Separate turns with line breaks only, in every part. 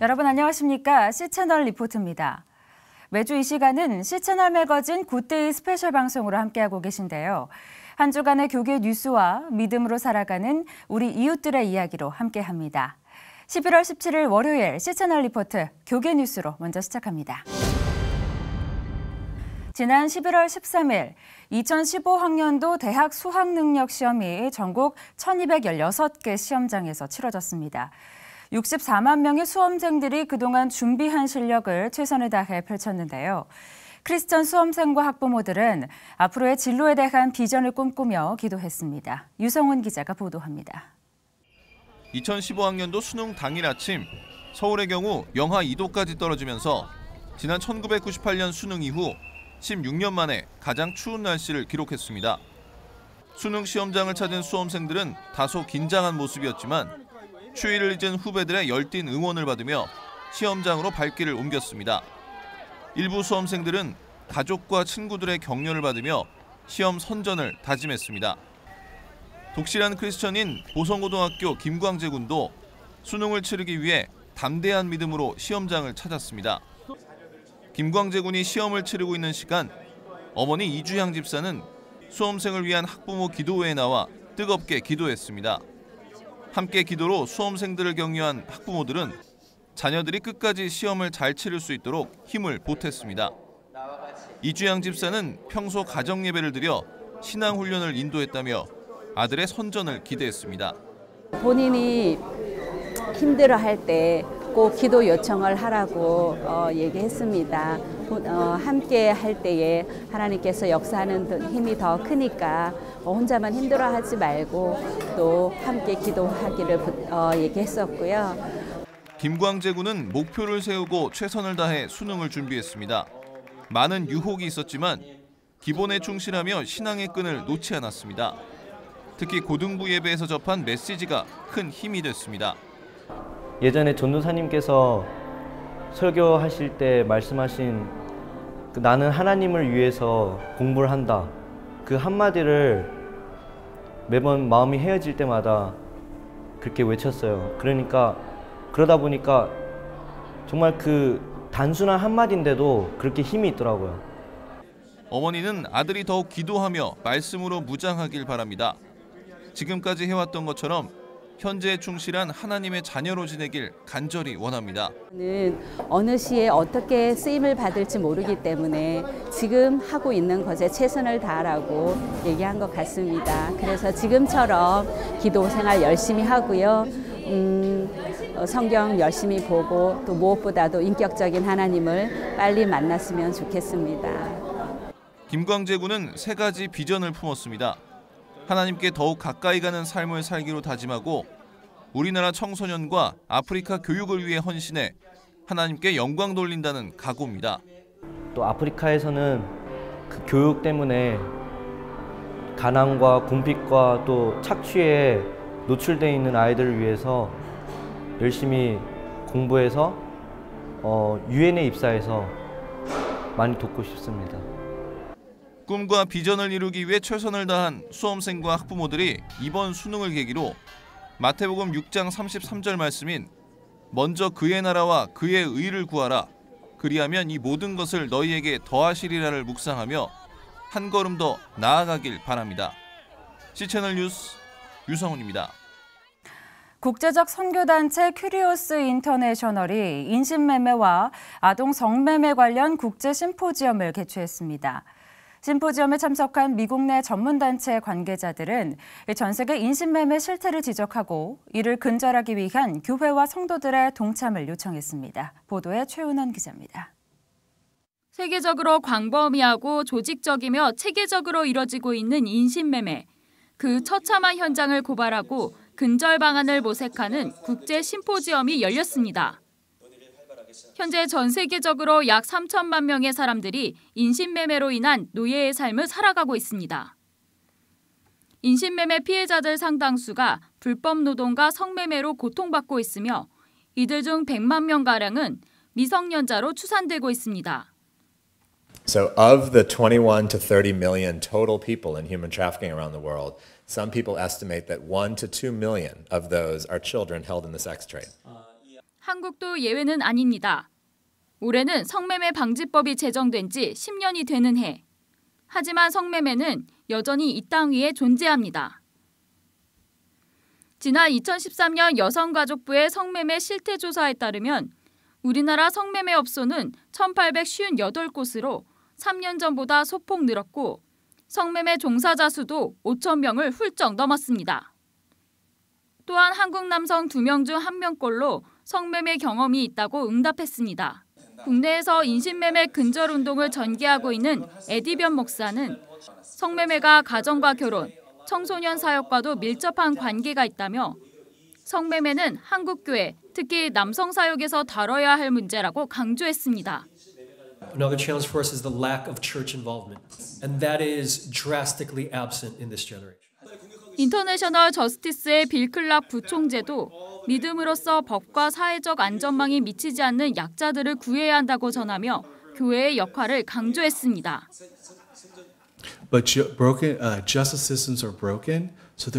여러분 안녕하십니까? C채널 리포트입니다. 매주 이 시간은 C채널 매거진 굿데이 스페셜 방송으로 함께하고 계신데요. 한 주간의 교계 뉴스와 믿음으로 살아가는 우리 이웃들의 이야기로 함께합니다. 11월 17일 월요일 C채널 리포트 교계 뉴스로 먼저 시작합니다. 지난 11월 13일 2015학년도 대학 수학능력 시험이 전국 1216개 시험장에서 치러졌습니다. 64만 명의 수험생들이 그동안 준비한 실력을 최선을 다해 펼쳤는데요. 크리스천 수험생과 학부모들은 앞으로의 진로에 대한 비전을 꿈꾸며 기도했습니다. 유성훈 기자가 보도합니다.
2015학년도 수능 당일 아침, 서울의 경우 영하 2도까지 떨어지면서 지난 1998년 수능 이후 16년 만에 가장 추운 날씨를 기록했습니다. 수능 시험장을 찾은 수험생들은 다소 긴장한 모습이었지만 추위를 잊은 후배들의 열띤 응원을 받으며 시험장으로 발길을 옮겼습니다. 일부 수험생들은 가족과 친구들의 격려를 받으며 시험 선전을 다짐했습니다. 독실한 크리스천인 보성고등학교 김광재 군도 수능을 치르기 위해 담대한 믿음으로 시험장을 찾았습니다. 김광재 군이 시험을 치르고 있는 시간, 어머니 이주향 집사는 수험생을 위한 학부모 기도회에 나와 뜨겁게 기도했습니다. 함께 기도로 수험생들을 격려한 학부모들은 자녀들이 끝까지 시험을 잘 치를 수 있도록 힘을 보탰습니다. 이주향 집사는 평소 가정예배를 드려 신앙훈련을 인도했다며 아들의 선전을 기대했습니다.
본인이 힘들어할 때 꼭 기도 요청을 하라고 얘기했습니다. 함께 할 때에 하나님께서 역사하는 힘이 더 크니까 혼자만 힘들어하지 말고 또 함께 기도하기를 얘기했었고요.
김광재 군은 목표를 세우고 최선을 다해 수능을 준비했습니다. 많은 유혹이 있었지만 기본에 충실하며 신앙의 끈을 놓지 않았습니다. 특히 고등부 예배에서 접한 메시지가 큰 힘이 됐습니다.
예전에 전도사님께서 설교하실 때 말씀하신 나는 하나님을 위해서 공부를 한다. 그 한마디를 매번 마음이 헤어질 때마다 그렇게 외쳤어요. 그러다 보니까 정말 그 단순한 한마디인데도 그렇게 힘이 있더라고요.
어머니는 아들이 더욱 기도하며 말씀으로 무장하길 바랍니다. 지금까지 해왔던 것처럼 현재에 충실한 하나님의 자녀로 지내길 간절히 원합니다.
어느 시에 어떻게 쓰임을 받을지 모르기 때문에 지금 하고 있는 것에 최선을 다하라고 얘기한 것 같습니다. 그래서 지금처럼 기도 생활 열심히 하고요. 성경 열심히 보고 또 무엇보다도 인격적인 하나님을 빨리 만났으면 좋겠습니다.
김광재 군은 3가지 비전을 품었습니다. 하나님께 더욱 가까이 가는 삶을 살기로 다짐하고 우리나라 청소년과 아프리카 교육을 위해 헌신해 하나님께 영광 돌린다는 각오입니다.
또 아프리카에서는 그 교육 때문에 가난과 궁핍과 또 착취에 노출되어 있는 아이들을 위해서 열심히 공부해서 유엔에 입사해서 많이 돕고 싶습니다.
꿈과 비전을 이루기 위해 최선을 다한 수험생과 학부모들이 이번 수능을 계기로 마태복음 6장 33절 말씀인 먼저 그의 나라와 그의 의를 구하라. 그리하면 이 모든 것을 너희에게 더하시리라를 묵상하며 한 걸음 더 나아가길 바랍니다. C채널 뉴스 유성훈입니다.
국제적 선교단체 큐리오스 인터내셔널이 인신매매와 아동 성매매 관련 국제 심포지엄을 개최했습니다. 심포지엄에 참석한 미국 내 전문단체 관계자들은 전 세계 인신매매 실태를 지적하고 이를 근절하기 위한 교회와 성도들의 동참을 요청했습니다. 보도에 최은원 기자입니다.
세계적으로 광범위하고 조직적이며 체계적으로 이뤄지고 있는 인신매매. 그 처참한 현장을 고발하고 근절 방안을 모색하는 국제 심포지엄이 열렸습니다. 현재 전 세계적으로 약 3천만 명의 사람들이 인신매매로 인한 노예의 삶을 살아가고 있습니다. 인신매매 피해자들 상당수가 불법 노동과 성매매로 고통받고 있으며 이들 중 100만 명가량은 미성년자로 추산되고 있습니다.
So of the 21 to 30 million total people in human trafficking around the world, some people estimate that 1 to 2 million of those are children held in the sex trade.
한국도 예외는 아닙니다. 올해는 성매매 방지법이 제정된 지 10년이 되는 해. 하지만 성매매는 여전히 이 땅 위에 존재합니다. 지난 2013년 여성가족부의 성매매 실태조사에 따르면 우리나라 성매매 업소는 1,858곳으로 3년 전보다 소폭 늘었고 성매매 종사자 수도 5,000명을 훌쩍 넘었습니다. 또한 한국 남성 2명 중 1명꼴로 성매매 경험이 있다고 응답했습니다. 국내에서 인신매매 근절 운동을 전개하고 있는 에디변 목사는 성매매가 가정과 결혼, 청소년 사역과도 밀접한 관계가 있다며 성매매는 한국교회, 특히 남성 사역에서 다뤄야 할 문제라고 강조했습니다.
Another challenge for us is the lack of church involvement, and that is drastically absent in this generation.
인터내셔널 저스티스의 빌 클락 부총재도 믿음으로써 법과 사회적 안전망이 미치지 않는 약자들을 구해야 한다고 전하며 교회의 역할을 강조했습니다.
But justice systems are broken, so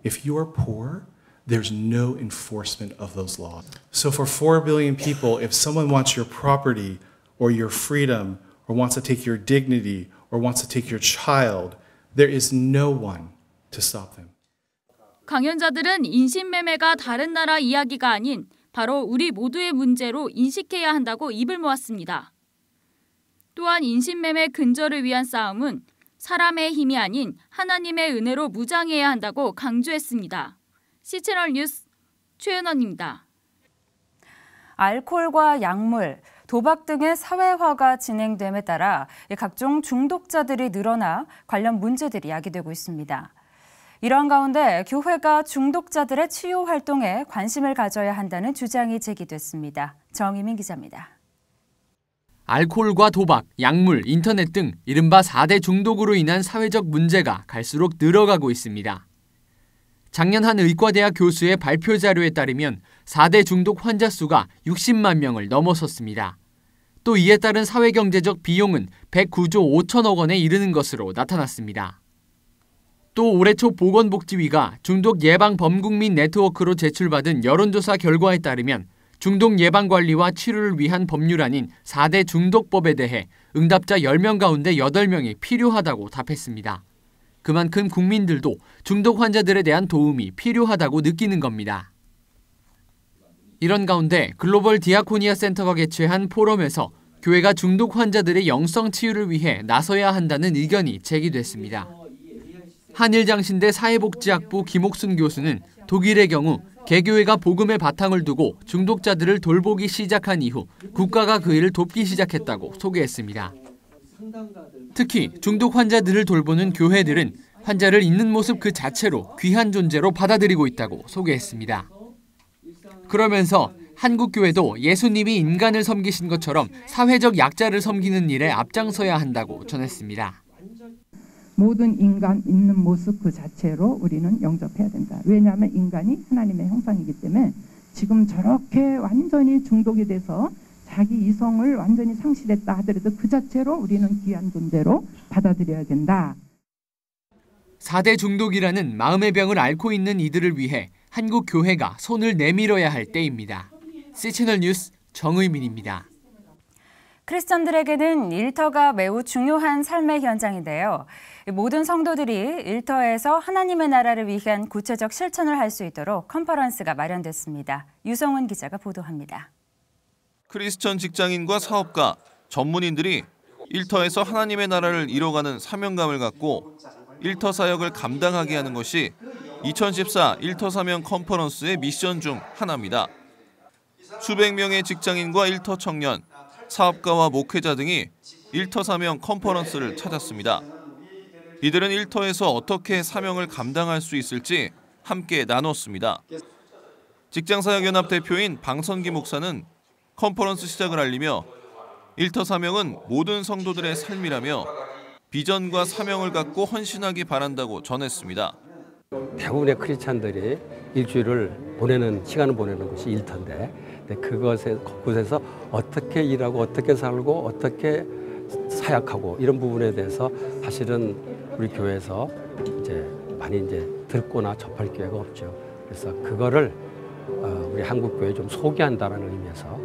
if you are poor, there's no enforcement of those laws. So for 4 billion people, if someone wants your property or your freedom or wants to take your dignity or wants to take your child, there is no one to stop them.
강연자들은 인신매매가 다른 나라 이야기가 아닌 바로 우리 모두의 문제로 인식해야 한다고 입을 모았습니다. 또한 인신매매 근절을 위한 싸움은 사람의 힘이 아닌 하나님의 은혜로 무장해야 한다고 강조했습니다. C채널 뉴스 최은원입니다.
알코올과 약물, 도박 등의 사회화가 진행됨에 따라 각종 중독자들이 늘어나 관련 문제들이 야기되고 있습니다. 이런 가운데 교회가 중독자들의 치유 활동에 관심을 가져야 한다는 주장이 제기됐습니다. 정희민 기자입니다.
알코올과 도박, 약물, 인터넷 등 이른바 4대 중독으로 인한 사회적 문제가 갈수록 늘어가고 있습니다. 작년 한 의과대학 교수의 발표 자료에 따르면 4대 중독 환자 수가 60만 명을 넘어섰습니다. 또 이에 따른 사회경제적 비용은 109조 5천억 원에 이르는 것으로 나타났습니다. 또 올해 초 보건복지위가 중독 예방 범국민 네트워크로 제출받은 여론조사 결과에 따르면 중독 예방관리와 치료를 위한 법률안인 4대 중독법에 대해 응답자 10명 가운데 8명이 필요하다고 답했습니다. 그만큼 국민들도 중독 환자들에 대한 도움이 필요하다고 느끼는 겁니다. 이런 가운데 글로벌 디아코니아 센터가 개최한 포럼에서 교회가 중독 환자들의 영성 치유를 위해 나서야 한다는 의견이 제기됐습니다. 한일장신대 사회복지학부 김옥순 교수는 독일의 경우 개교회가 복음의 바탕을 두고 중독자들을 돌보기 시작한 이후 국가가 그 일을 돕기 시작했다고 소개했습니다. 특히 중독 환자들을 돌보는 교회들은 환자를 있는 모습 그 자체로 귀한 존재로 받아들이고 있다고 소개했습니다. 그러면서 한국 교회도 예수님이 인간을 섬기신 것처럼 사회적 약자를 섬기는 일에 앞장서야 한다고 전했습니다.
모든 인간 있는 모습 그 자체로 우리는 영접해야 된다. 왜냐하면 인간이 하나님의 형상이기 때문에 지금 저렇게 완전히 중독이 돼서 자기 이성을 완전히 상실했다 하더라도 그 자체로 우리는 귀한 존재로 받아들여야 된다.
4대 중독이라는 마음의 병을 앓고 있는 이들을 위해 한국 교회가 손을 내밀어야 할 때입니다. C채널 뉴스 정의민입니다.
크리스천들에게는 일터가 매우 중요한 삶의 현장인데요. 모든 성도들이 일터에서 하나님의 나라를 위한 구체적 실천을 할 수 있도록 컨퍼런스가 마련됐습니다. 유성훈 기자가 보도합니다.
크리스천 직장인과 사업가, 전문인들이 일터에서 하나님의 나라를 이뤄가는 사명감을 갖고 일터 사역을 감당하게 하는 것이 2014 일터 사명 컨퍼런스의 미션 중 하나입니다. 수백 명의 직장인과 일터 청년, 사업가와 목회자 등이 일터 사명 컨퍼런스를 찾았습니다. 이들은 일터에서 어떻게 사명을 감당할 수 있을지 함께 나눴습니다. 직장사역연합 대표인 방선기 목사는 컨퍼런스 시작을 알리며 일터 사명은 모든 성도들의 삶이라며 비전과 사명을 갖고 헌신하기 바란다고 전했습니다.
대부분의 크리스찬들이 일주일을 시간을 보내는 것이 일터인데 그곳에서 어떻게 일하고 어떻게 살고 어떻게 사역하고 이런 부분에 대해서 사실은 우리 교회에서 많이 듣거나 접할 기회가 없죠. 그래서 그거를 우리 한국교회 좀 소개한다는 의미에서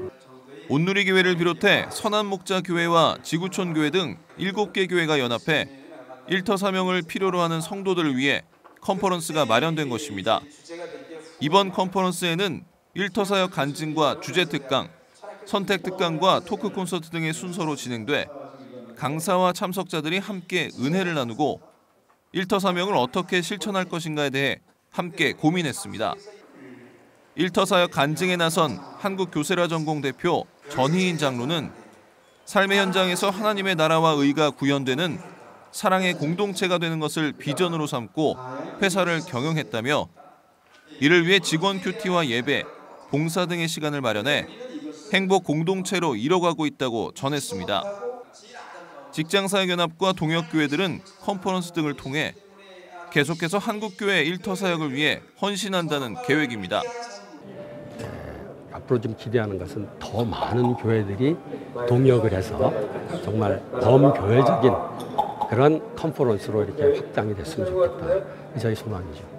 온누리교회를 비롯해 선한목자교회와 지구촌교회 등 7개 교회가 연합해 일터 사명을 필요로 하는 성도들을 위해 컨퍼런스가 마련된 것입니다. 이번 컨퍼런스에는 일터 사역 간증과 주제 특강, 선택 특강과 토크 콘서트 등의 순서로 진행돼 강사와 참석자들이 함께 은혜를 나누고 일터 사명을 어떻게 실천할 것인가에 대해 함께 고민했습니다. 일터 사역 간증에 나선 한국교세라 전공 대표 전희인 장로는 삶의 현장에서 하나님의 나라와 의가 구현되는 사랑의 공동체가 되는 것을 비전으로 삼고 회사를 경영했다며 이를 위해 직원 큐티와 예배, 봉사 등의 시간을 마련해 행복 공동체로 이뤄가고 있다고 전했습니다. 직장사역연합과 동역교회들은 컨퍼런스 등을 통해 계속해서 한국교회 일터 사역을 위해 헌신한다는 계획입니다.
앞으로 좀 기대하는 것은 더 많은 교회들이 동역을 해서 정말 범교회적인 그런 컨퍼런스로 이렇게 확장이 됐으면 좋겠다. 저희 소망이죠.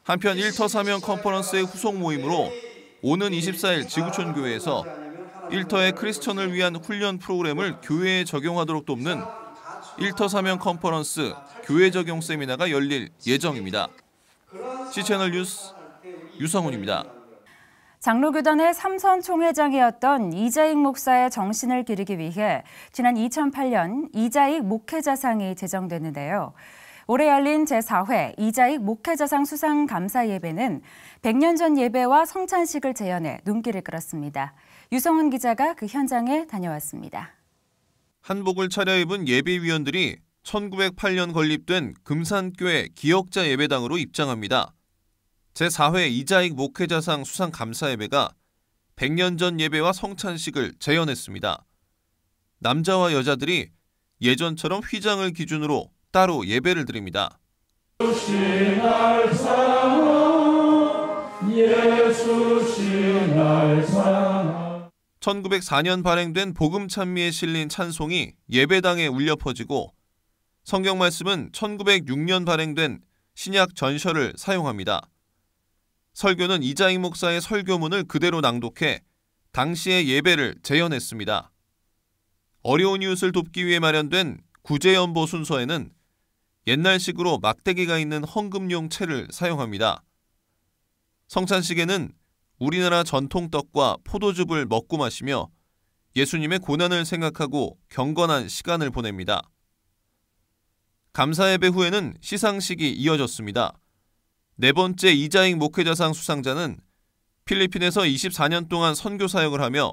한편 일터 사명 컨퍼런스의 후속 모임으로 오는 24일 지구촌교회에서 일터의 크리스천을 위한 훈련 프로그램을 교회에 적용하도록 돕는 일터 사명 컨퍼런스 교회 적용 세미나가 열릴 예정입니다. C채널 뉴스 유성훈입니다.
장로교단의 삼선 총회장이었던 이자익 목사의 정신을 기리기 위해 지난 2008년 이자익 목회자상이 제정됐는데요. 올해 열린 제4회 이자익 목회자상 수상 감사 예배는 100년 전 예배와 성찬식을 재현해 눈길을 끌었습니다. 유성훈 기자가 그 현장에 다녀왔습니다.
한복을 차려입은 예배위원들이 1908년 건립된 금산교회 기역자 예배당으로 입장합니다. 제4회 이자익 목회자상 수상 감사 예배가 100년 전 예배와 성찬식을 재현했습니다. 남자와 여자들이 예전처럼 휘장을 기준으로 따로 예배를 드립니다. 1904년 발행된 복음 찬미에 실린 찬송이 예배당에 울려 퍼지고 성경 말씀은 1906년 발행된 신약 전셔를 사용합니다. 설교는 이자익 목사의 설교문을 그대로 낭독해 당시의 예배를 재현했습니다. 어려운 이웃을 돕기 위해 마련된 구제연보 순서에는 옛날식으로 막대기가 있는 헌금용 채를 사용합니다. 성찬식에는 우리나라 전통 떡과 포도즙을 먹고 마시며 예수님의 고난을 생각하고 경건한 시간을 보냅니다. 감사 예배 후에는 시상식이 이어졌습니다. 네 번째 이자익 목회자상 수상자는 필리핀에서 24년 동안 선교 사역을 하며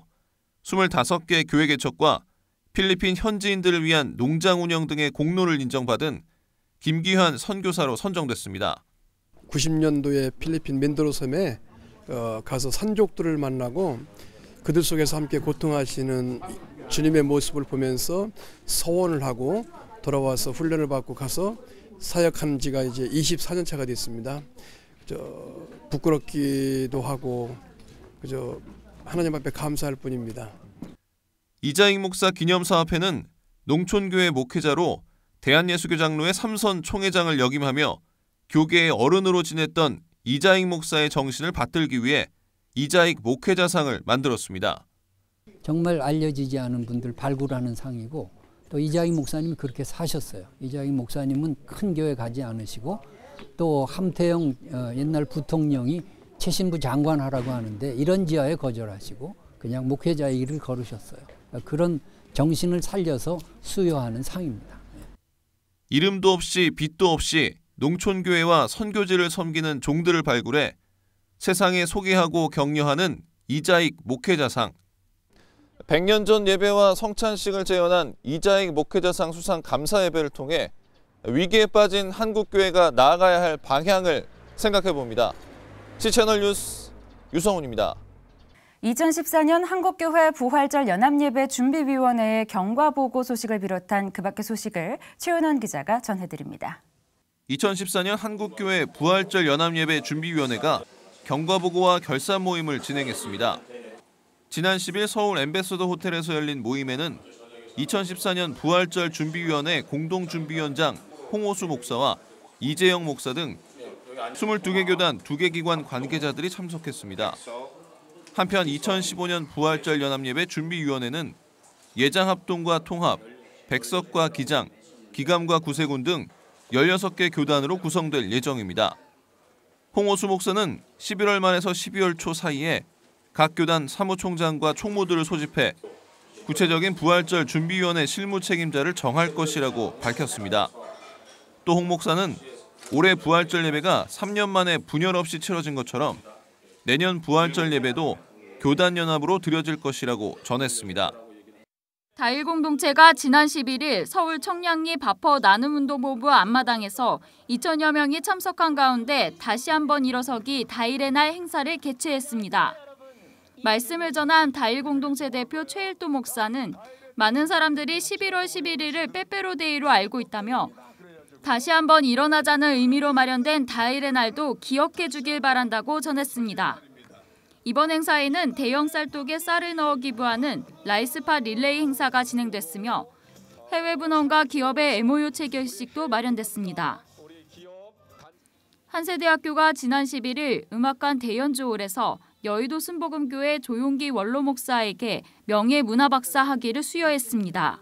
25개 교회 개척과 필리핀 현지인들을 위한 농장 운영 등의 공로를 인정받은 김기환 선교사로 선정됐습니다.
90년도에 필리핀 민다나오 섬에 가서 산족들을 만나고 그들 속에서 함께 고통하시는 주님의 모습을 보면서 서원을 하고 돌아와서 훈련을 받고 가서 사역한 지가 이제 24년 차가 됐습니다. 부끄럽기도 하고 하나님 앞에 감사할 뿐입니다.
이자익 목사 기념사업회는 농촌교회 목회자로 대한예수교 장로의 삼선 총회장을 역임하며 교계의 어른으로 지냈던 이자익 목사의 정신을 받들기 위해 이자익 목회자상을 만들었습니다.
정말 알려지지 않은 분들 발굴하는 상이고 또 이자익 목사님이 그렇게 사셨어요. 이자익 목사님은 큰 교회 가지 않으시고 또 함태영 옛날 부통령이 최신부 장관 하라고 하는데 이런 지하에 거절하시고 그냥 목회자의 길을 걸으셨어요. 그런 정신을 살려서 수여하는 상입니다.
이름도 없이 빛도 없이 농촌교회와 선교지를 섬기는 종들을 발굴해 세상에 소개하고 격려하는 이자익 목회자상. 100년 전 예배와 성찬식을 재현한 이자익 목회자상 수상 감사 예배를 통해 위기에 빠진 한국교회가 나아가야 할 방향을 생각해봅니다. C채널 뉴스 유성훈입니다.
2014년 한국교회 부활절 연합예배 준비위원회의 경과보고 소식을 비롯한 그 밖의 소식을 최은원 기자가 전해드립니다.
2014년 한국교회 부활절 연합예배 준비위원회가 경과보고와 결산 모임을 진행했습니다. 지난 10일 서울 엠베서더 호텔에서 열린 모임에는 2014년 부활절 준비위원회 공동준비위원장 홍호수 목사와 이재영 목사 등 22개 교단 2개 기관 관계자들이 참석했습니다. 한편 2015년 부활절 연합예배 준비위원회는 예장합동과 통합, 백석과 기장, 기감과 구세군 등 16개 교단으로 구성될 예정입니다. 홍오수 목사는 11월 말에서 12월 초 사이에 각 교단 사무총장과 총무들을 소집해 구체적인 부활절 준비위원회 실무 책임자를 정할 것이라고 밝혔습니다. 또 홍 목사는 올해 부활절 예배가 3년 만에 분열 없이 치러진 것처럼 내년 부활절 예배도 교단 연합으로 드려질 것이라고 전했습니다.
다일 공동체가 지난 11일 서울 청량리 바퍼 나눔운동본부 앞마당에서 2천여 명이 참석한 가운데 다시 한번 일어서기 다일의 날 행사를 개최했습니다. 말씀을 전한 다일 공동체 대표 최일도 목사는 많은 사람들이 11월 11일을 빼빼로데이로 알고 있다며 다시 한번 일어나자는 의미로 마련된 다일의 날도 기억해 주길 바란다고 전했습니다. 이번 행사에는 대형 쌀독에 쌀을 넣어 기부하는 라이스팟 릴레이 행사가 진행됐으며 해외 분원과 기업의 MOU 체결식도 마련됐습니다. 한세대학교가 지난 11일 음악관 대연주홀에서 여의도 순복음교회 조용기 원로 목사에게 명예문화박사 학위를 수여했습니다.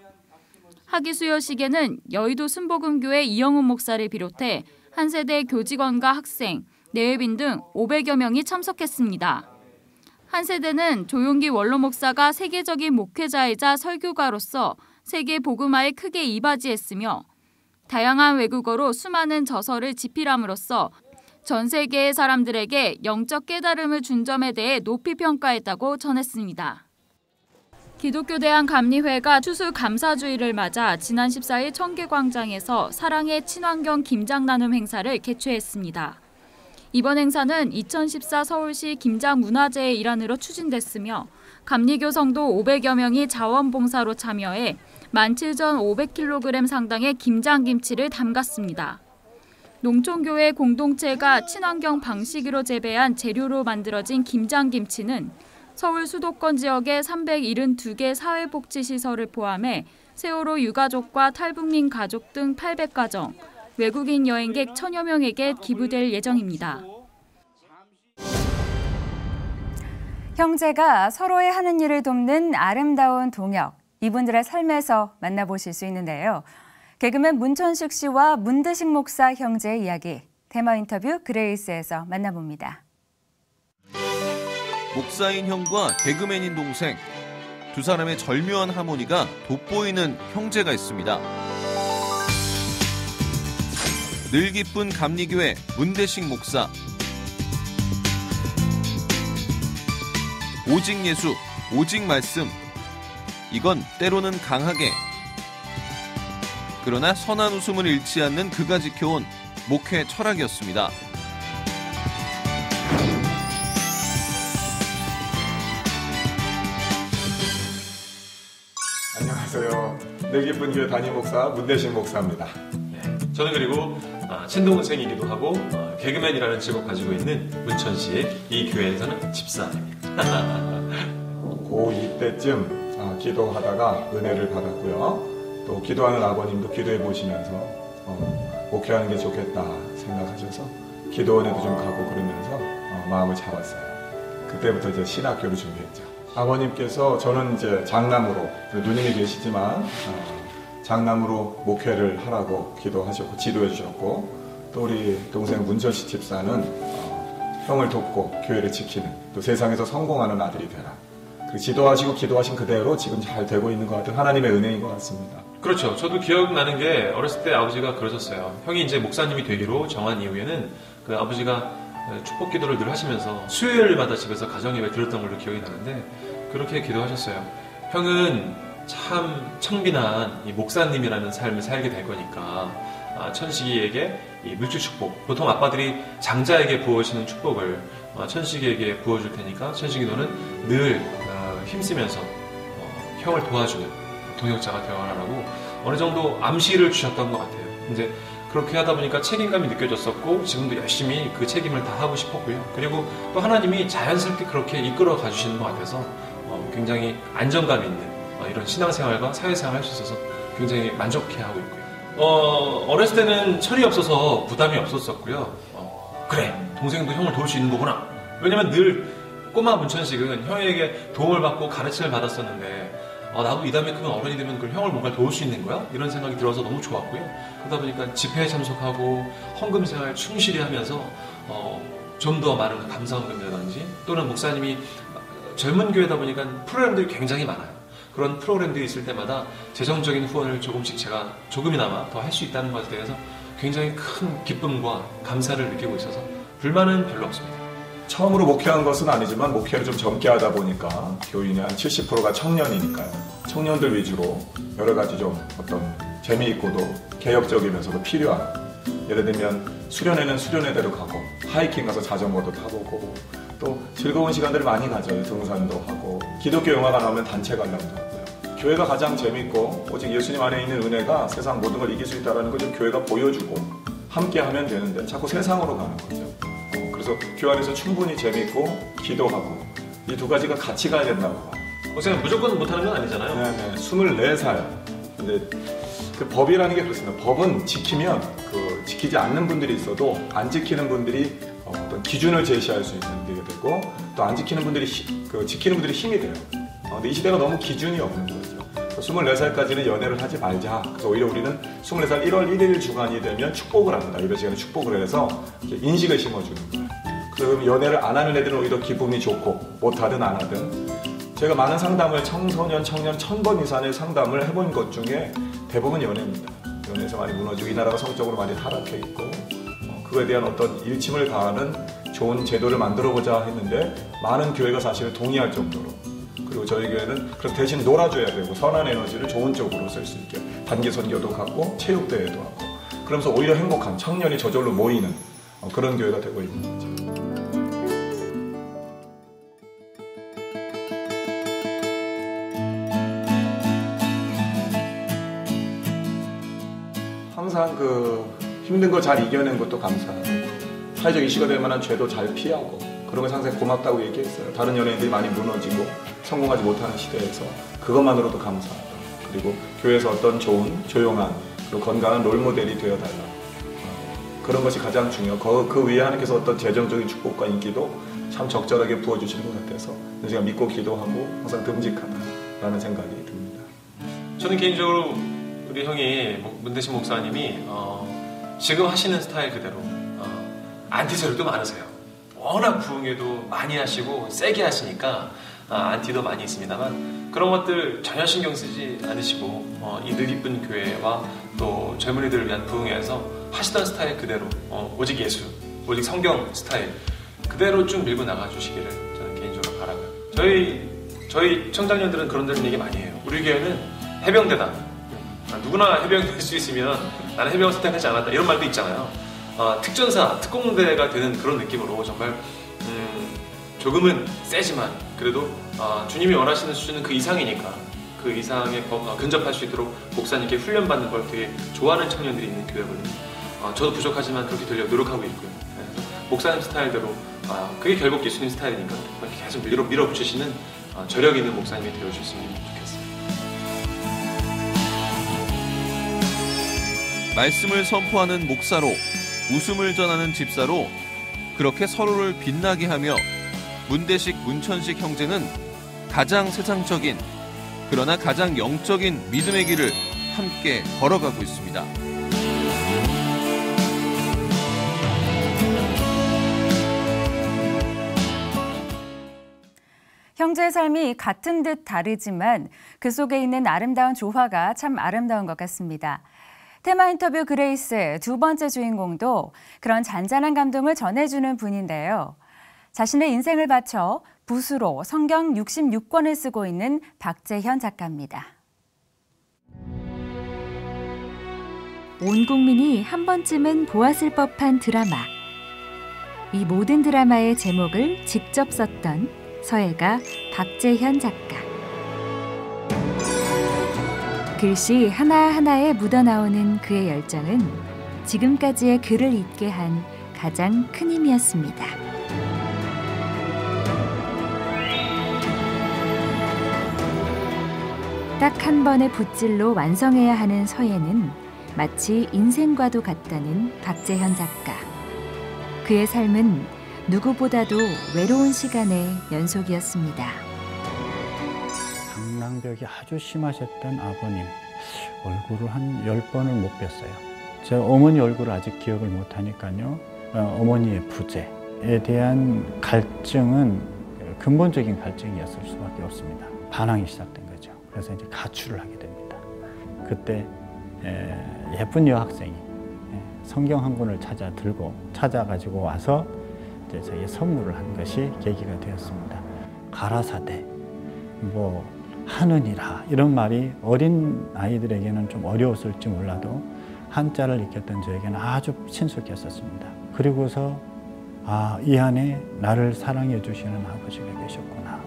학위 수여식에는 여의도 순복음교회 이영훈 목사를 비롯해 한세대 교직원과 학생, 내외빈 등 500여 명이 참석했습니다. 한세대는 조용기 원로 목사가 세계적인 목회자이자 설교가로서 세계 복음화에 크게 이바지했으며 다양한 외국어로 수많은 저서를 집필함으로써 전 세계의 사람들에게 영적 깨달음을 준 점에 대해 높이 평가했다고 전했습니다. 기독교 대한감리회가 추수감사주의를 맞아 지난 14일 청계광장에서 사랑의 친환경 김장 나눔 행사를 개최했습니다. 이번 행사는 2014 서울시 김장문화제의 일환으로 추진됐으며 감리교 성도 500여 명이 자원봉사로 참여해 17,500kg 상당의 김장김치를 담갔습니다. 농촌교회 공동체가 친환경 방식으로 재배한 재료로 만들어진 김장김치는 서울 수도권 지역의 372개 사회복지시설을 포함해 세월호 유가족과 탈북민 가족 등 800가정, 외국인 여행객 1,000여 명에게 기부될 예정입니다.
형제가 서로의 하는 일을 돕는 아름다운 동역, 이분들의 삶에서 만나보실 수 있는데요. 개그맨 문천식 씨와 문대식 목사 형제의 이야기, 테마 인터뷰 그레이스에서 만나봅니다.
목사인 형과 개그맨인 동생, 두 사람의 절묘한 하모니가 돋보이는 형제가 있습니다. 늘 기쁜 감리교회 문대식 목사. 오직 예수, 오직 말씀. 이건 때로는 강하게, 그러나 선한 웃음을 잃지 않는 그가 지켜온 목회 철학이었습니다.
안녕하세요. 늘 기쁜 교회 담임 목사 문대식 목사입니다.
저는 그리고 친동생이기도 하고 개그맨이라는 직업 가지고 있는 문천식, 이 교회에서는 집사입니다.
고2 때쯤 기도하다가 은혜를 받았고요. 또 기도하는 아버님도 기도해 보시면서 목회하는 게 좋겠다 생각하셔서 기도원에도 좀 가고 그러면서 마음을 잡았어요. 그때부터 이제 신학교를 준비했죠. 아버님께서 저는 이제 장남으로, 누님이 계시지만 장남으로 목회를 하라고 기도하셨고 지도해 주셨고, 또 우리 동생 문천식 집사는 형을 돕고 교회를 지키는, 또 세상에서 성공하는 아들이 되라. 그 지도하시고 기도하신 그대로 지금 잘 되고 있는 것 같은 하나님의 은혜인 것 같습니다.
그렇죠. 저도 기억나는 게 어렸을 때 아버지가 그러셨어요. 형이 이제 목사님이 되기로 정한 이후에는 그 아버지가 축복 기도를 늘 하시면서 수요일마다 집에서 가정예배 드렸던 걸로 기억이 나는데, 그렇게 기도하셨어요. 형은 참 청빈한 이 목사님이라는 삶을 살게 될 거니까 천식이에게 이 물질 축복, 보통 아빠들이 장자에게 부어주시는 축복을 천식이에게 부어줄 테니까 천식이 너는 늘 힘쓰면서 형을 도와주는 동역자가 되어라라고 어느 정도 암시를 주셨던 것 같아요. 이제 그렇게 하다 보니까 책임감이 느껴졌었고, 지금도 열심히 그 책임을 다 하고 싶었고요. 그리고 또 하나님이 자연스럽게 그렇게 이끌어 가주시는 것 같아서 굉장히 안정감 있는 이런 신앙생활과 사회생활을 할 수 있어서 굉장히 만족해하고 있고요. 어렸을 때는 철이 없어서 부담이 없었었고요. 그래, 동생도 형을 도울 수 있는 거구나. 왜냐면 늘 꼬마 문천식은 형에게 도움을 받고 가르침을 받았었는데 나도 이 다음에 크면 어른이 되면 그걸 형을 뭔가 도울 수 있는 거야? 이런 생각이 들어서 너무 좋았고요. 그러다 보니까 집회에 참석하고 헌금 생활 충실히 하면서 좀 더 많은 감사헌금이라든지 또는 목사님이 젊은 교회다 보니까 프로그램들이 굉장히 많아요. 그런 프로그램들이 있을 때마다 재정적인 후원을 조금씩 제가 조금이나마 더 할 수 있다는 것에 대해서 굉장히 큰 기쁨과 감사를 느끼고 있어서 불만은 별로 없습니다.
처음으로 목회한 것은 아니지만 목회를 좀 젊게 하다 보니까 교인의 한 70%가 청년이니까요. 청년들 위주로 여러 가지 좀 어떤 재미있고도 개혁적이면서도 필요한, 예를 들면 수련회는 수련회대로 가고 하이킹 가서 자전거도 타보고 또 즐거운 시간들을 많이 가져요. 등산도 하고 기독교 영화가 나오면 단체 관람도 하고요. 교회가 가장 재밌고 오직 예수님 안에 있는 은혜가 세상 모든 걸 이길 수 있다는 걸 좀 교회가 보여주고 함께 하면 되는데 자꾸 세상으로 가는 거죠. 그래서 교회 안에서 충분히 재밌고 기도하고 이 두 가지가 같이 가야 된다고 봐요.
목사님 무조건 못하는 건 아니잖아요.
네네. 24살. 근데 그 법이라는 게 그렇습니다. 법은 지키면 지키지 않는 분들이 있어도 안 지키는 분들이 어떤 기준을 제시할 수 있는 게 되고 또 안 지키는 분들이 지키는 분들이 힘이 돼요. 근데 이 시대가 너무 기준이 없는 거죠. 24살까지는 연애를 하지 말자. 그래서 오히려 우리는 24살 1월 1일 주간이 되면 축복을 합니다. 이번 시간에 축복을 해서 인식을 심어주는 거예요. 그럼 연애를 안 하는 애들은 오히려 기분이 좋고 못하든 안 하든. 제가 많은 상담을 청소년, 청년 1000번 이상의 상담을 해본 것 중에 대부분 연애입니다. 연애에서 많이 무너지고 이 나라가 성적으로 많이 타락해 있고 그거에 대한 어떤 일침을 가하는 좋은 제도를 만들어보자 했는데 많은 교회가 사실 동의할 정도로, 그리고 저희 교회는 그래서 대신 놀아줘야 되고 선한 에너지를 좋은 쪽으로 쓸 수 있게 단기 선교도 갖고 체육대회도 하고 그러면서 오히려 행복한 청년이 저절로 모이는 그런 교회가 되고 있는 거죠. 항상 힘든 거 잘 이겨낸 것도 감사하고 사회적 이슈가 될 만한 죄도 잘 피하고 그런 걸 항상 고맙다고 얘기했어요. 다른 연예인들이 많이 무너지고 성공하지 못하는 시대에서 그것만으로도 감사하다. 그리고 교회에서 어떤 좋은 조용한 그리고 건강한 롤모델이 되어달라. 그런 것이 가장 중요하고 그 위에 하나님께서 어떤 재정적인 축복과 인기도 참 적절하게 부어주시는 것 같아서 제가 믿고 기도하고 항상 듬직하다라는 생각이 듭니다.
저는 개인적으로 우리 형이 문대신 목사님이 지금 하시는 스타일 그대로 안티세력도 많으세요. 워낙 부흥회도 많이 하시고 세게 하시니까 안티도 많이 있습니다만 그런 것들 전혀 신경 쓰지 않으시고 이 늘 이쁜 교회와 또 젊은이들을 위한 부흥회에서 하시던 스타일 그대로 오직 예수, 오직 성경 스타일 그대로 쭉 밀고 나가주시기를 저는 개인적으로 바라고요. 저희 청장년들은 그런 데는 얘기 많이 해요. 우리 교회는 해병대다. 누구나 해병이 될 수 있으면 나는 해병을 선택하지 않았다 이런 말도 있잖아요. 특전사, 특공대가 되는 그런 느낌으로 정말 조금은 세지만 그래도 주님이 원하시는 수준은 그 이상이니까 그 이상에 근접할 수 있도록 목사님께 훈련받는 걸 되게 좋아하는 청년들이 있는 교회거든요. 저도 부족하지만 그렇게 되려고 노력하고 있고요. 그래서 목사님 스타일대로 그게 결국 예수님 스타일이니까 계속 밀어붙이시는 저력 있는 목사님이 되어주셨으면 좋겠어요.
말씀을 선포하는 목사로, 웃음을 전하는 집사로 그렇게 서로를 빛나게 하며 문대식, 문천식 형제는 가장 세상적인 그러나 가장 영적인 믿음의 길을 함께 걸어가고 있습니다.
형제의 삶이 같은 듯 다르지만 그 속에 있는 아름다운 조화가 참 아름다운 것 같습니다. 테마 인터뷰 그레이스 두 번째 주인공도 그런 잔잔한 감동을 전해주는 분인데요. 자신의 인생을 바쳐 붓으로 성경 66권을 쓰고 있는 박재현 작가입니다.
온 국민이 한 번쯤은 보았을 법한 드라마. 이 모든 드라마의 제목을 직접 썼던 서예가 박재현 작가. 글씨 하나하나에 묻어나오는 그의 열정은 지금까지의 그를 있게 한 가장 큰 힘이었습니다. 딱 한 번의 붓질로 완성해야 하는 서예는 마치 인생과도 같다는 박재현 작가. 그의 삶은 누구보다도 외로운 시간의 연속이었습니다.
당랑벽이 아주 심하셨던 아버님 얼굴을 한 10번을 못 뵀어요. 제 어머니 얼굴을 아직 기억을 못하니까요. 어머니의 부재에 대한 갈증은 근본적인 갈증이었을 수밖에 없습니다. 반항이 시작된 거죠. 그래서 이제 가출을 하게 됩니다. 그때 예쁜 여학생이 성경 한 권을 찾아가지고 와서 이제 저희 선물을 한 것이 계기가 되었습니다. 가라사대, 뭐 하느니라 이런 말이 어린 아이들에게는 좀 어려웠을지 몰라도 한자를 익혔던 저에게는 아주 친숙했었습니다. 그리고서 이 안에 나를 사랑해 주시는 아버지가 계셨구나.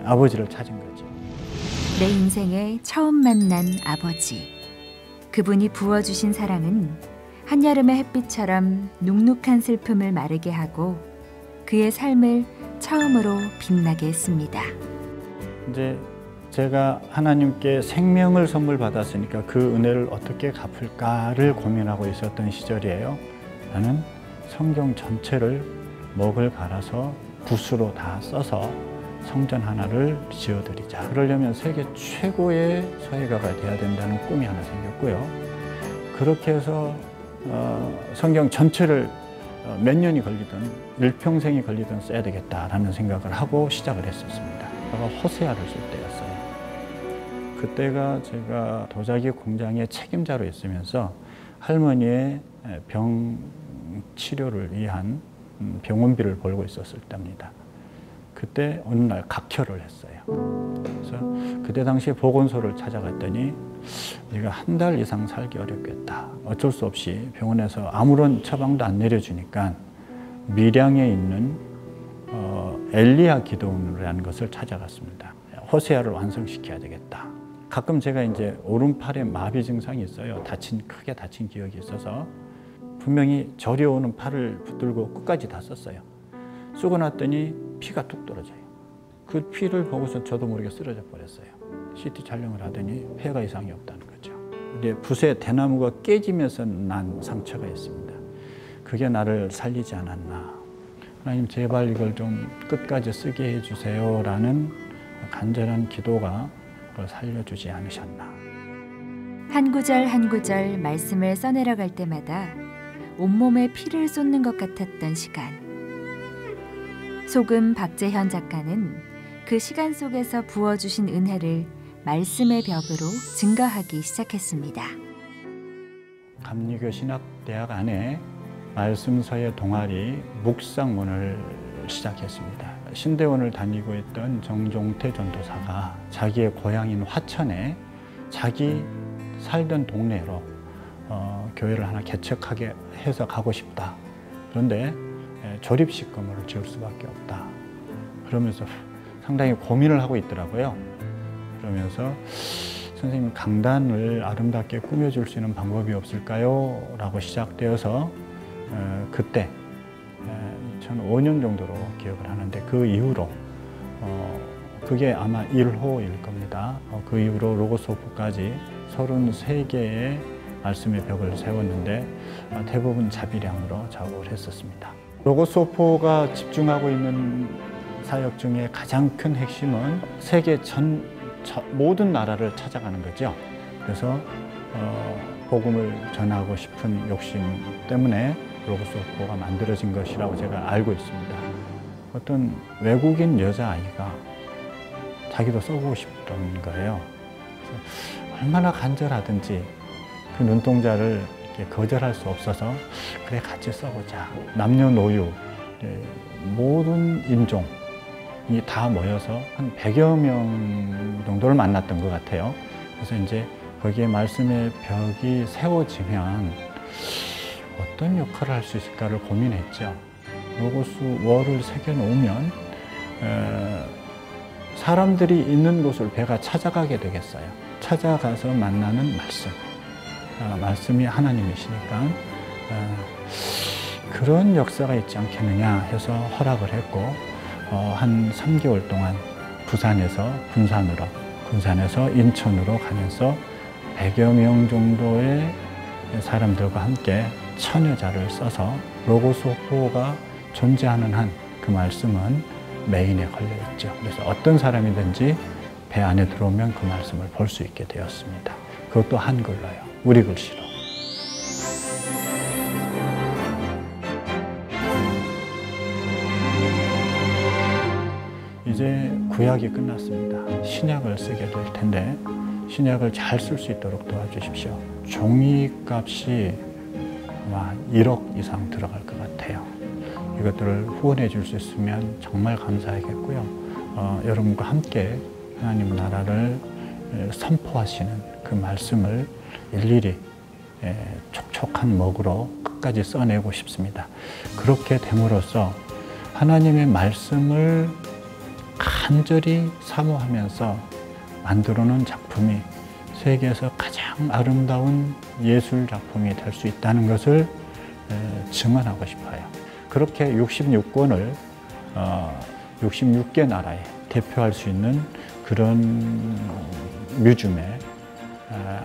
아버지를 찾은 거죠.
내 인생에 처음 만난 아버지. 그분이 부어주신 사랑은 한여름의 햇빛처럼 눅눅한 슬픔을 마르게 하고 그의 삶을 처음으로 빛나게 했습니다.
이제 제가 하나님께 생명을 선물 받았으니까 그 은혜를 어떻게 갚을까를 고민하고 있었던 시절이에요. 나는 성경 전체를 먹을 갈아서 붓으로 다 써서 성전 하나를 지어드리자. 그러려면 세계 최고의 서예가가 돼야 된다는 꿈이 하나 생겼고요. 그렇게 해서 성경 전체를 몇 년이 걸리든 일평생이 걸리든 써야 되겠다라는 생각을 하고 시작을 했었습니다. 제가 호세아를 쓸 때였어요. 그때가 제가 도자기 공장의 책임자로 있으면서 할머니의 병 치료를 위한 병원비를 벌고 있었을 때입니다. 그때 어느 날 각혈을 했어요. 그래서 그때 당시에 보건소를 찾아갔더니 네가 한 달 이상 살기 어렵겠다. 어쩔 수 없이 병원에서 아무런 처방도 안 내려주니까 밀양에 있는 엘리야 기도원이라는 것을 찾아갔습니다. 호세아를 완성시켜야 되겠다. 가끔 제가 이제 오른팔에 마비 증상이 있어요. 크게 다친 기억이 있어서 분명히 저려오는 팔을 붙들고 끝까지 다 썼어요. 쓰고 났더니 피가 뚝 떨어져요. 그 피를 보고서 저도 모르게 쓰러져 버렸어요. CT 촬영을 하더니 폐가 이상이 없다는 거죠. 근데 붓에 대나무가 깨지면서 난 상처가 있습니다. 그게 나를 살리지 않았나. 하나님 제발 이걸 좀 끝까지 쓰게 해주세요 라는 간절한 기도가 그걸 살려주지 않으셨나.
한 구절 한 구절 말씀을 써내려갈 때마다 온몸에 피를 쏟는 것 같았던 시간. 소금 박재현 작가는 그 시간 속에서 부어주신 은혜를 말씀의 벽으로 증거하기 시작했습니다.
감리교 신학대학 안에 말씀서의 동아리 묵상원을 시작했습니다. 신대원을 다니고 있던 정종태 전도사가 자기의 고향인 화천에 자기 살던 동네로 교회를 하나 개척하게 해서 가고 싶다. 그런데 조립식 건물을 지을 수밖에 없다. 그러면서 상당히 고민을 하고 있더라고요. 그러면서 선생님 강단을 아름답게 꾸며줄 수 있는 방법이 없을까요? 라고 시작되어서 그때 2005년 정도로 기억을 하는데 그 이후로 그게 아마 1호일 겁니다. 그 이후로 로고소프까지 33개의 말씀의 벽을 세웠는데 대부분 자비량으로 작업을 했었습니다. 로고소포가 집중하고 있는 사역 중에 가장 큰 핵심은 세계 모든 나라를 찾아가는 거죠. 그래서 복음을 전하고 싶은 욕심 때문에 로고소포가 만들어진 것이라고 제가 알고 있습니다. 어떤 외국인 여자아이가 자기도 써보고 싶던 거예요. 얼마나 간절하든지 그 눈동자를 이렇게 거절할 수 없어서 그래 같이 써보자. 남녀노유 모든 인종이 다 모여서 한 100여 명 정도를 만났던 것 같아요. 그래서 이제 거기에 말씀의 벽이 세워지면 어떤 역할을 할 수 있을까를 고민했죠. 로고스 월을 새겨놓으면 사람들이 있는 곳을 배가 찾아가게 되겠어요. 찾아가서 만나는 말씀. 말씀이 하나님이시니까 그런 역사가 있지 않겠느냐 해서 허락을 했고 한 3개월 동안 부산에서 군산으로, 군산에서 인천으로 가면서 100여 명 정도의 사람들과 함께 천여자를 써서 로고스 호가 존재하는 한 그 말씀은 메인에 걸려 있죠. 그래서 어떤 사람이든지 배 안에 들어오면 그 말씀을 볼 수 있게 되었습니다. 그것도 한글로요. 우리 글씨로. 이제 구약이 끝났습니다. 신약을 쓰게 될 텐데 신약을 잘 쓸 수 있도록 도와주십시오. 종이값이 아마 1억 이상 들어갈 것 같아요. 이것들을 후원해 줄 수 있으면 정말 감사하겠고요. 여러분과 함께 하나님 나라를 선포하시는 그 말씀을 일일이 촉촉한 먹으로 끝까지 써내고 싶습니다. 그렇게 됨으로써 하나님의 말씀을 간절히 사모하면서 만들어놓은 작품이 세계에서 가장 아름다운 예술 작품이 될 수 있다는 것을 증언하고 싶어요. 그렇게 66권을 66개 나라에 대표할 수 있는 그런 뮤즘에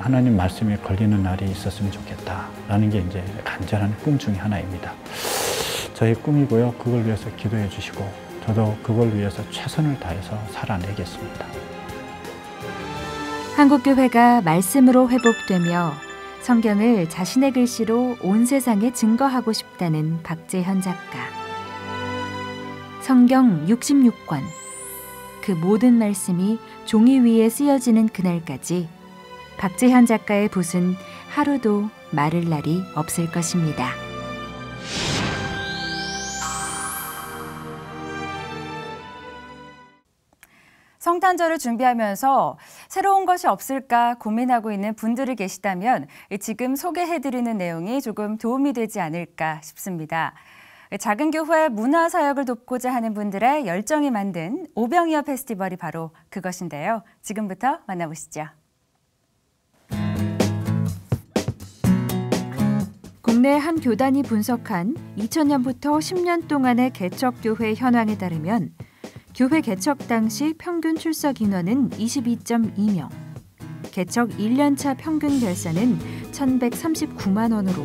하나님 말씀이 걸리는 날이 있었으면 좋겠다라는 게 이제 간절한 꿈 중에 하나입니다. 저의 꿈이고요. 그걸 위해서 기도해 주시고 저도 그걸 위해서 최선을 다해서 살아내겠습니다.
한국교회가 말씀으로 회복되며 성경을 자신의 글씨로 온 세상에 증거하고 싶다는 박재현 작가. 성경 66권. 그 모든 말씀이 종이 위에 쓰여지는 그날까지 박재현 작가의 붓은 하루도 마를 날이 없을 것입니다.
성탄절을 준비하면서 새로운 것이 없을까 고민하고 있는 분들이 계시다면 지금 소개해드리는 내용이 조금 도움이 되지 않을까 싶습니다. 작은 교회 문화사역을 돕고자 하는 분들의 열정이 만든 오병이어 페스티벌이 바로 그것인데요. 지금부터 만나보시죠.
국내 한 교단이 분석한 2000년부터 10년 동안의 개척교회 현황에 따르면 교회 개척 당시 평균 출석 인원은 22.2명, 개척 1년차 평균 결산은 1,139만 원으로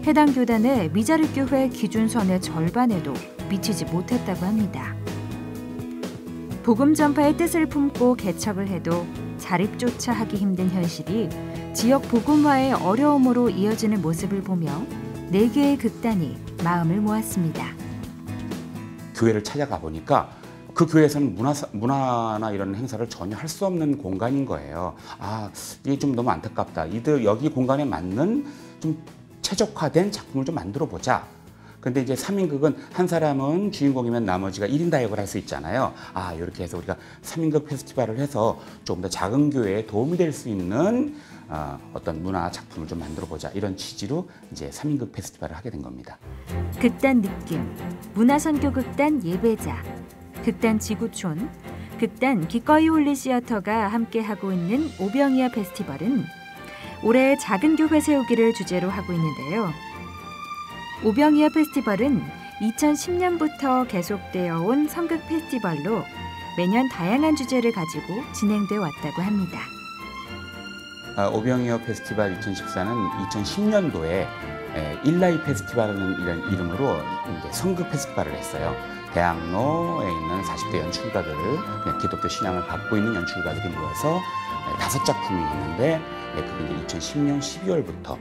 해당 교단의 미자립교회 기준선의 절반에도 미치지 못했다고 합니다. 복음 전파의 뜻을 품고 개척을 해도 자립조차 하기 힘든 현실이 지역 복음화의 어려움으로 이어지는 모습을 보며 4개의 극단이 마음을 모았습니다.
교회를 찾아가 보니까 그 교회에서는 문화나 이런 행사를 전혀 할 수 없는 공간인 거예요. 아, 이게 좀 너무 안타깝다. 이들 여기 공간에 맞는 좀 최적화된 작품을 좀 만들어 보자. 근데 이제 3인극은 한 사람은 주인공이면 나머지가 1인 다역을 할 수 있잖아요. 아, 이렇게 해서 우리가 3인극 페스티벌을 해서 조금 더 작은 교회에 도움이 될 수 있는 어떤 문화 작품을 좀 만들어 보자. 이런 취지로 이제 3인극 페스티벌을 하게 된 겁니다.
극단 느낌, 문화선교극단 예배자, 극단 지구촌, 극단 기꺼이 홀리 시어터가 함께하고 있는 오병이어 페스티벌은 올해 작은 교회 세우기를 주제로 하고 있는데요. 오병이어 페스티벌은 2010년부터 계속되어 온 성극 페스티벌로 매년 다양한 주제를 가지고 진행되어 왔다고 합니다.
오병이어 페스티벌 2014는 2010년도에 일라이 페스티벌이라는 이런 이름으로 이제 성극 페스티벌을 했어요. 대학로에 있는 40대 연출가들, 기독교 신앙을 갖고 있는 연출가들이 모여서 5작품이 있는데 그게 이제 2010년 12월부터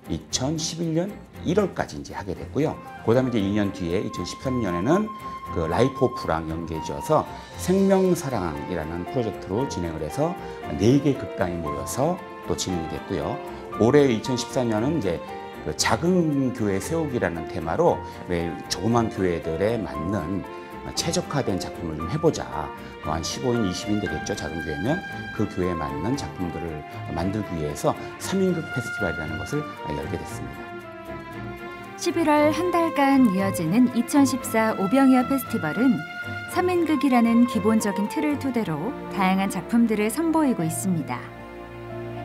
2011년 1월까지 이제 하게 됐고요. 그다음에 이제 2년 뒤에 2013년에는 그 라이프 오프랑 연계지어서 생명사랑이라는 프로젝트로 진행을 해서 4개 극단이 모여서 또 진행이 됐고요. 올해 2014년은 이제 그 작은 교회 세우기라는 테마로 왜 조그만 교회들에 맞는 최적화된 작품을 좀 해보자. 한 15인, 20인 되겠죠. 작은 교회면 그 교회에 맞는 작품들을 만들기 위해서 3인극 페스티벌이라는 것을 열게 됐습니다.
11월 한 달간 이어지는 2014 오병이어 페스티벌은 3인극이라는 기본적인 틀을 토대로 다양한 작품들을 선보이고 있습니다.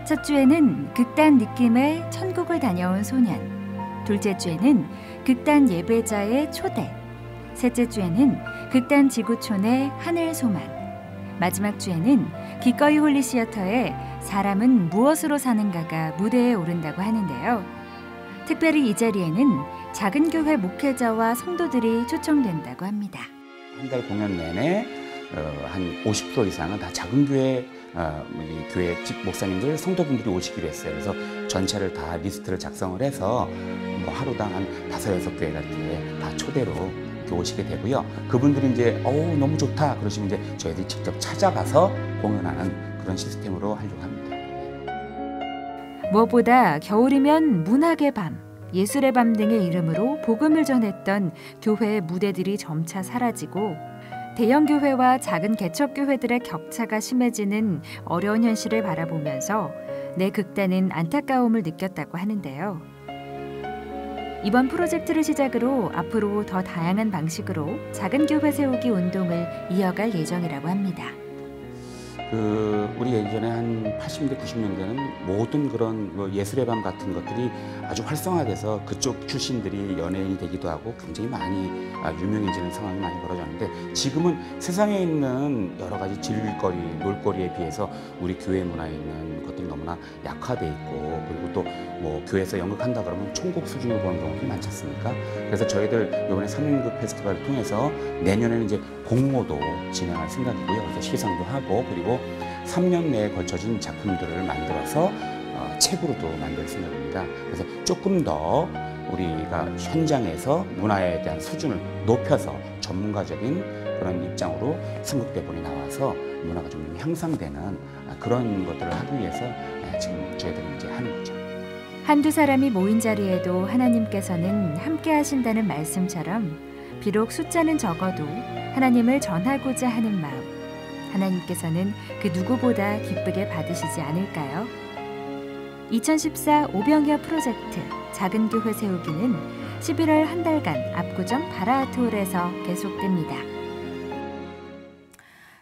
첫 주에는 극단 느낌의 천국을 다녀온 소년, 둘째 주에는 극단 예배자의 초대, 셋째 주에는 극단 지구촌의 하늘 소망, 마지막 주에는 기꺼이 홀리 시어터의 사람은 무엇으로 사는가가 무대에 오른다고 하는데요. 특별히 이 자리에는 작은 교회 목회자와 성도들이 초청된다고 합니다.
한 달 공연 내내 한 50% 이상은 다 작은 교회 교회 목사님들, 성도분들이 오시기로 했어요. 그래서 전체를 다 리스트를 작성을 해서 뭐 하루당 한 5-6교회가 이렇게 다 초대로 오시게 되고요. 그분들이 이제 너무 좋다 그러시면 이제 저희들이 직접 찾아가서 공연하는 그런 시스템으로 하려고 합니다.
무엇보다 겨울이면 문학의 밤, 예술의 밤 등의 이름으로 복음을 전했던 교회의 무대들이 점차 사라지고 대형 교회와 작은 개척 교회들의 격차가 심해지는 어려운 현실을 바라보면서 내 극단은 안타까움을 느꼈다고 하는데요. 이번 프로젝트를 시작으로 앞으로 더 다양한 방식으로 작은 교회 세우기 운동을 이어갈 예정이라고 합니다.
우리 예전에 한 80년대, 90년대는 모든 그런 예술의 밤 같은 것들이 아주 활성화돼서 그쪽 출신들이 연예인이 되기도 하고 굉장히 많이 유명해지는 상황이 많이 벌어졌는데, 지금은 세상에 있는 여러 가지 즐길거리, 놀거리에 비해서 우리 교회 문화에 있는 것들이 너무나 약화돼 있고, 그리고 또 뭐 교회에서 연극한다 그러면 총국 수준으로 보는 경우도 많지 않습니까? 그래서 저희들 이번에 3연극 페스티벌을 통해서 내년에는 이제 공모도 진행할 생각이고요. 그래서 시상도 하고, 그리고 3년 내에 걸쳐진 작품들을 만들어서 책으로도 만들 생각입니다. 그래서 조금 더 우리가 현장에서 문화에 대한 수준을 높여서 전문가적인 그런 입장으로 선극대본이 나와서 문화가 좀 향상되는 그런 것들을 하기 위해서 지금 저희들이 이제 하는 거죠.
한두 사람이 모인 자리에도 하나님께서는 함께 하신다는 말씀처럼 비록 숫자는 적어도 하나님을 전하고자 하는 마음, 하나님께서는 그 누구보다 기쁘게 받으시지 않을까요? 2014 오병이어 프로젝트 작은 교회 세우기는 11월 한 달간 압구정 바라아트홀에서 계속됩니다.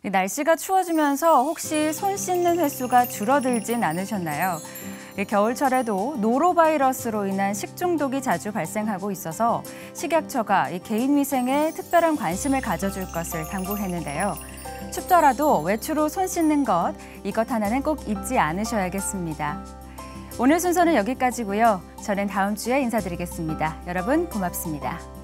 날씨가 추워지면서 혹시 손 씻는 횟수가 줄어들진 않으셨나요? 겨울철에도 노로바이러스로 인한 식중독이 자주 발생하고 있어서 식약처가 개인 위생에 특별한 관심을 가져줄 것을 당부했는데요. 춥더라도 외출 후 손 씻는 것, 이것 하나는 꼭 잊지 않으셔야겠습니다. 오늘 순서는 여기까지고요. 저는 다음 주에 인사드리겠습니다. 여러분 고맙습니다.